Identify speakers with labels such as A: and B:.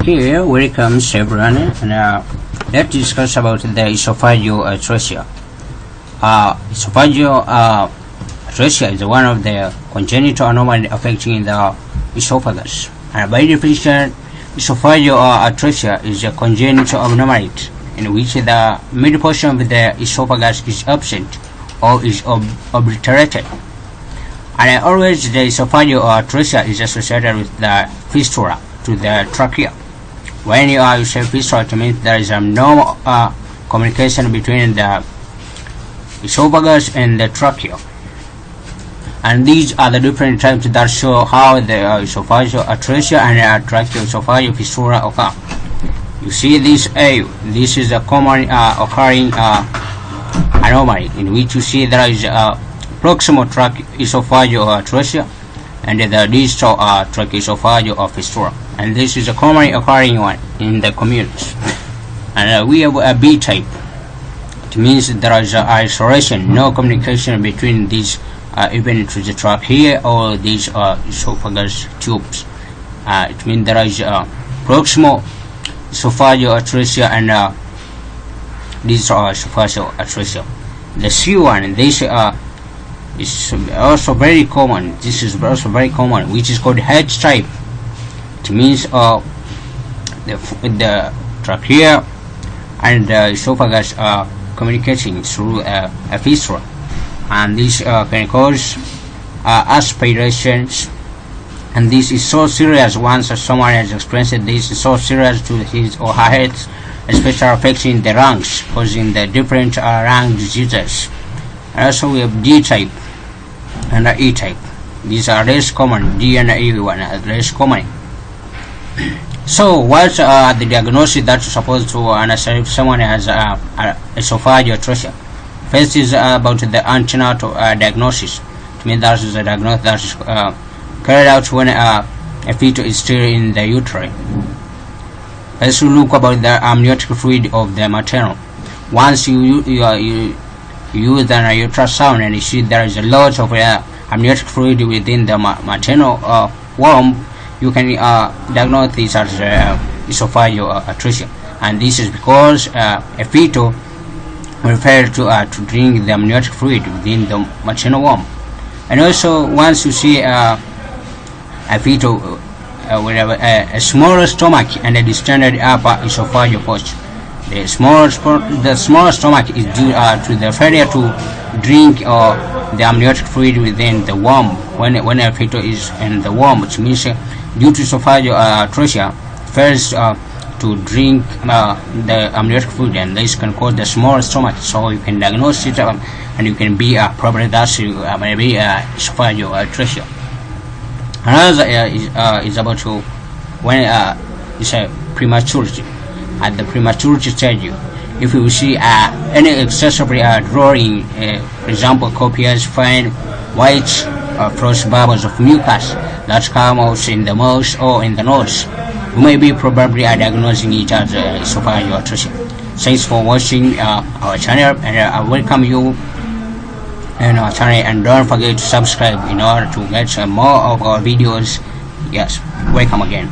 A: Okay, welcome everyone, and let's discuss about the esophageal atresia. Esophageal atresia is one of the congenital anomalies affecting the esophagus. And by definition, esophageal atresia is a congenital abnormality in which the middle portion of the esophagus is absent or is obliterated. And always the esophageal atresia is associated with the fistula to the trachea. When you say fistula, it means there is no communication between the esophagus and the trachea. And these are the different types that show how the esophageal atresia and tracheoesophageal fistula occur. You see this A. This is a common occurring anomaly in which you see there is a proximal tracheoesophageal atresia and the distal tracheoesophageal fistula. And this is a commonly occurring one in the communities. And we have a B type. It means there is isolation, no communication between these even to the trachea or these esophagus tubes. It means there is proximal esophageal atresia and these are esophageal atresia. The C one, this is also very common. This is also very common, which is called H type. It means the trachea and the esophagus are communicating through a fistula, and this can cause aspirations. And this is so serious. Once someone has experienced it, this is so serious to his or her health, especially affecting the lungs, causing the different lung diseases. And also we have D type and E type. These are less common. D and E one are less common. So what's the diagnosis that's supposed to understand if someone has esophageal atresia? First is about the antenatal diagnosis. It means that is a diagnosis that is carried out when a fetus is still in the uterus. Let's look about the amniotic fluid of the maternal. Once you use an ultrasound and you see there is a lot of amniotic fluid within the maternal womb, you can diagnose this as esophageal atresia. And this is because a fetus will fail to drink the amniotic fluid within the maternal womb. And also, once you see a fetus with a smaller stomach and a distended upper esophageal pouch, the small stomach is due to the failure to drink the amniotic fluid within the womb when a fetus is in the womb, which means due to esophageal atresia fails to drink the amniotic fluid, and this can cause the small stomach. So you can diagnose it and you can be probably that's maybe esophageal atresia. Another is about when it's a prematurity. At the prematurity stage, if you see any excessively drawing, for example, copious fine white frost bubbles of mucus that come out in the mouth or in the nose, you may be probably diagnosing it as esophageal atresia. Thanks for watching our channel, and I welcome you in our channel, and don't forget to subscribe in order to get more of our videos. Yes, welcome again.